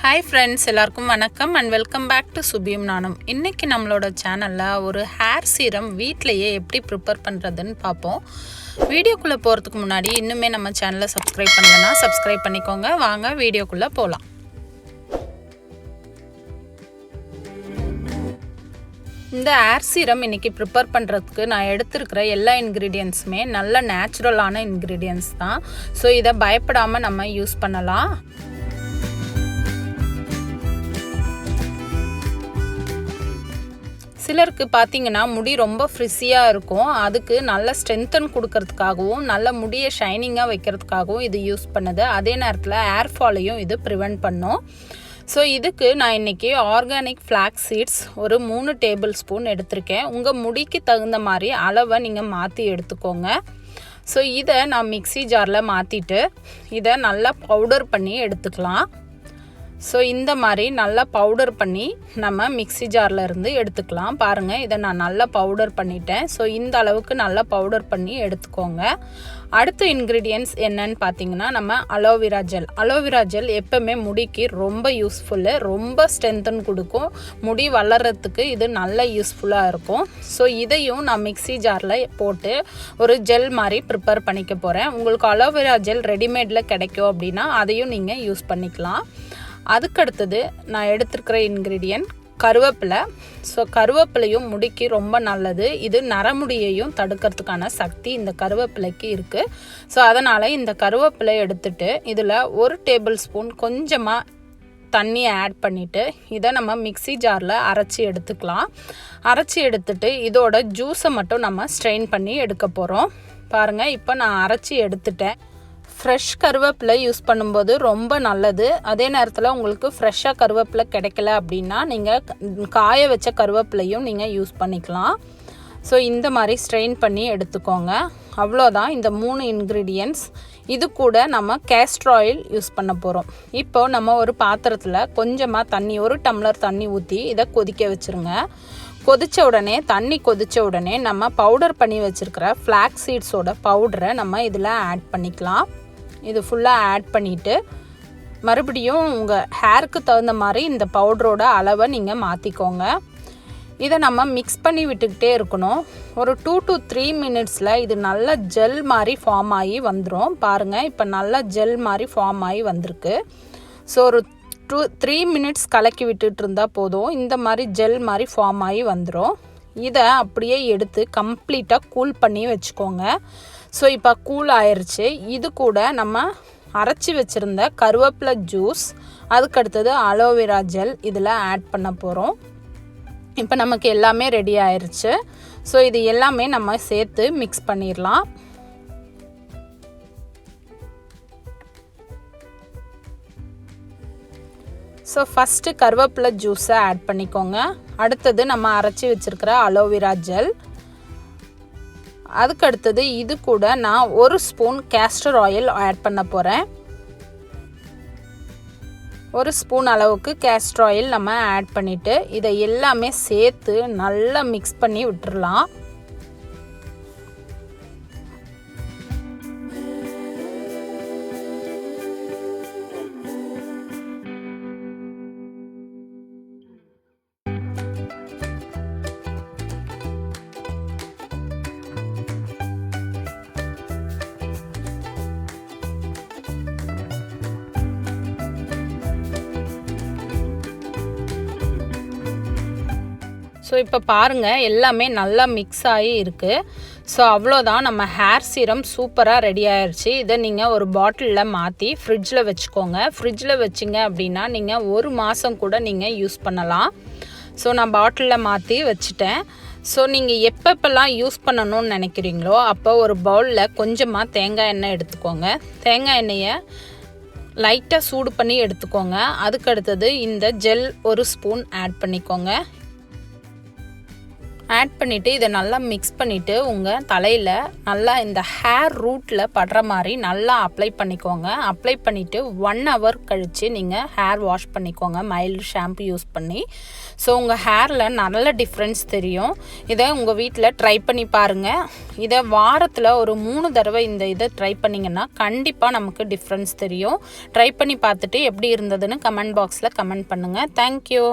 Hi friends, எல்லாருக்கும் வணக்கம் and welcome back to சுபியும் நானும். இன்னைக்கு நம்மளோட சேனல்ல ஒரு ஹேர் சீரம் வீட்லயே எப்படி ப்ரிப்பேர் பண்றதுன்னு பாப்போம். வீடியோக்குள்ள போறதுக்கு முன்னாடி இன்னுமே நம்ம சேனலை சப்ஸ்கிரைப் பண்ணலனா சப்ஸ்கிரைப் பண்ணிக்கோங்க. வாங்க வீடியோக்குள்ள போலாம். இந்த ஹேர் சீரம் இன்னைக்கு ப்ரிப்பேர் பண்ணுறதுக்கு நான் எடுத்துருக்கிற எல்லா இன்க்ரீடியன்ட்ஸுமே நல்ல நேச்சுரலான இன்க்ரீடியன்ட்ஸ் தான். ஸோ இதை பயப்படாமல் நம்ம யூஸ் பண்ணலாம். சிலருக்கு பார்த்தீங்கன்னா முடி ரொம்ப ஃப்ரிஸியாக இருக்கும். அதுக்கு நல்ல ஸ்ட்ரென்த்தன் கொடுக்கறதுக்காகவும் நல்ல முடியை ஷைனிங்காக வைக்கிறதுக்காகவும் இது யூஸ் பண்ணுது. அதே நேரத்தில் ஹேர் ஃபாலையும் இது ப்ரிவெண்ட் பண்ணும். ஸோ இதுக்கு நான் இன்றைக்கி ஆர்கானிக் ஃப்ளாக்ஸ் சீட்ஸ் ஒரு 3 டேபிள் ஸ்பூன் எடுத்திருக்கேன். உங்கள் முடிக்கு தகுந்த மாதிரி அளவை நீங்கள் மாற்றி எடுத்துக்கோங்க. ஸோ இதை நான் மிக்ஸி ஜாரில் மாற்றிட்டு இதை நல்லா பவுடர் பண்ணி எடுத்துக்கலாம். ஸோ இந்த மாதிரி நல்லா பவுடர் பண்ணி நம்ம மிக்ஸி ஜாரில் இருந்து எடுத்துக்கலாம். பாருங்கள், இதை நான் நல்லா பவுடர் பண்ணிட்டேன். ஸோ இந்த அளவுக்கு நல்லா பவுடர் பண்ணி எடுத்துக்கோங்க. அடுத்த இன்க்ரீடியன்ட்ஸ் என்னன்னு பார்த்தீங்கன்னா நம்ம அலோவேரா ஜெல். அலோவேரா ஜெல் எப்போவுமே முடிக்கு ரொம்ப யூஸ்ஃபுல்லு, ரொம்ப ஸ்ட்ரென்த்தன் கொடுக்கும். முடி வளர்கிறதுக்கு இது நல்ல யூஸ்ஃபுல்லாக இருக்கும். ஸோ இதையும் நான் மிக்ஸி ஜாரில் போட்டு ஒரு ஜெல் மாதிரி ப்ரிப்பேர் பண்ணிக்க போகிறேன். உங்களுக்கு அலோவேரா ஜெல் ரெடிமேடில் கிடைக்கும் அப்படின்னா அதையும் நீங்கள் யூஸ் பண்ணிக்கலாம். அதுக்கடுத்தது நான் எடுத்துருக்கிற இன்க்ரீடியன்ட் கருவேப்பிலை. ஸோ கருவேப்பிலையும் முடிக்கு ரொம்ப நல்லது. இது நரமுடியையும் தடுக்கிறதுக்கான சக்தி இந்த கருவேப்பிலைக்கு இருக்குது. ஸோ அதனால் இந்த கருவேப்பிலை எடுத்துட்டு இதில் 1 டேபிள் ஸ்பூன் கொஞ்சமாக தண்ணியை ஆட் பண்ணிவிட்டு இதை நம்ம மிக்ஸி ஜாரில் அரைச்சி எடுத்துக்கலாம். அரைச்சி எடுத்துட்டு இதோட ஜூஸை மட்டும் நம்ம ஸ்ட்ரெயின் பண்ணி எடுக்க போகிறோம். பாருங்கள், இப்போ நான் அரைச்சி எடுத்துட்டேன். ஃப்ரெஷ் கருவேப்பிலை யூஸ் பண்ணும்போது ரொம்ப நல்லது. அதே நேரத்தில் உங்களுக்கு ஃப்ரெஷ்ஷாக கருவேப்பிலை கிடைக்கல அப்படின்னா நீங்கள் காய வச்ச கருவேப்பிலையும் நீங்கள் யூஸ் பண்ணிக்கலாம். ஸோ இந்த மாதிரி ஸ்ட்ரெயின் பண்ணி எடுத்துக்கோங்க. அவ்வளோதான் இந்த 3 இன்க்ரீடியன்ட்ஸ். இது கூட நம்ம கேஸ்டர் ஆயில் யூஸ் பண்ண போகிறோம். இப்போது நம்ம ஒரு பாத்திரத்தில் கொஞ்சமாக தண்ணி, 1 டம்ளர் தண்ணி ஊற்றி இதை கொதிக்க வச்சுருங்க. தண்ணி கொதித்த உடனே நம்ம பவுடர் பண்ணி வச்சுருக்கிற ஃப்ளாக்ஸ் சீட்ஸோட பவுடரை நம்ம இதில் ஆட் பண்ணிக்கலாம். இது ஃபுல்லாக ஆட் பண்ணிவிட்டு மறுபடியும் உங்கள் ஹேருக்கு தகுந்த மாதிரி இந்த பவுடரோட அளவை நீங்கள் மாற்றிக்கோங்க. இதை நம்ம மிக்ஸ் பண்ணி விட்டுக்கிட்டே இருக்கணும். ஒரு 2 to 3 மினிட்ஸில் இது நல்ல ஜெல் மாதிரி ஃபார்ம் ஆகி வந்துடும். பாருங்கள், இப்போ நல்லா ஜெல் மாதிரி ஃபார்ம் ஆகி வந்திருக்கு. ஸோ ஒரு 3 மினிட்ஸ் கலக்கி விட்டுட்டு இருந்தால் போதும். இந்த மாதிரி ஜெல் மாதிரி ஃபார்ம் ஆகி வந்துடும். இதை அப்படியே எடுத்து கம்ப்ளீட்டாக கூல் பண்ணி வச்சுக்கோங்க. ஸோ இப்போ கூல் ஆயிடுச்சு. இது கூட நம்ம அரைச்சி வச்சுருந்த கருவேப்பிலை ஜூஸ், அதுக்கடுத்தது அலோவேரா ஜெல் இதில் ஆட் பண்ண போகிறோம். இப்போ நமக்கு எல்லாமே ரெடி ஆயிடுச்சு. ஸோ இது எல்லாமே நம்ம சேர்த்து மிக்ஸ் பண்ணிடலாம். ஸோ ஃபஸ்ட்டு கருவேப்பிலை ஜூஸை ஆட் பண்ணிக்கோங்க. அடுத்தது நம்ம அரைச்சி வச்சுருக்கிற அலோவேரா ஜெல், அதுக்கடுத்தது இது கூட நான் 1 ஸ்பூன் கேஸ்டர் ஆயில் ஆட் பண்ண போகிறேன். 1 ஸ்பூன் அளவுக்கு கேஸ்டர் ஆயில் நம்ம ஆட் பண்ணிவிட்டு இதை எல்லாமே சேர்த்து நல்லா மிக்ஸ் பண்ணி விட்டுறலாம். ஸோ இப்போ பாருங்கள், எல்லாமே நல்லா மிக்ஸ் ஆகி இருக்குது. ஸோ அவ்வளோதான், நம்ம ஹேர் சீரம் சூப்பராக ரெடி ஆயிடுச்சு. இதை நீங்கள் ஒரு பாட்டிலில் மாற்றி ஃப்ரிட்ஜில் வச்சுக்கோங்க. ஃப்ரிட்ஜில் வச்சிங்க அப்படின்னா நீங்கள் 1 மாதம் கூட நீங்கள் யூஸ் பண்ணலாம். ஸோ நான் பாட்டிலில் மாற்றி வச்சுட்டேன். ஸோ நீங்கள் எப்பப்பெல்லாம் யூஸ் பண்ணணும்னு நினைக்கிறீங்களோ அப்போ ஒரு பவுலில் கொஞ்சமாக தேங்காய் எண்ணெய் எடுத்துக்கோங்க. தேங்காய் எண்ணெயை லைட்டாக சூடு பண்ணி எடுத்துக்கோங்க. அதுக்கடுத்தது இந்த ஜெல் 1 ஸ்பூன் ஆட் பண்ணிக்கோங்க. ஆட் பண்ணிவிட்டு இதை நல்லா மிக்ஸ் பண்ணிவிட்டு உங்கள் தலையில் நல்லா இந்த ஹேர் ரூட்டில் படுற மாதிரி நல்லா அப்ளை பண்ணிக்கோங்க. அப்ளை பண்ணிவிட்டு 1 hour கழித்து நீங்கள் ஹேர் வாஷ் பண்ணிக்கோங்க மைல்டு ஷாம்பு யூஸ் பண்ணி. ஸோ உங்கள் ஹேரில் நல்ல டிஃப்ரென்ஸ் தெரியும். இதை உங்கள் வீட்டில் ட்ரை பண்ணி பாருங்கள். இதை வாரத்தில் ஒரு 3 தடவை இந்த இதை ட்ரை பண்ணிங்கன்னா கண்டிப்பாக நமக்கு டிஃப்ரென்ஸ் தெரியும். ட்ரை பண்ணி பார்த்துட்டு எப்படி இருந்ததுன்னு கமெண்ட் பாக்ஸில் கமெண்ட் பண்ணுங்கள். தேங்க்யூ.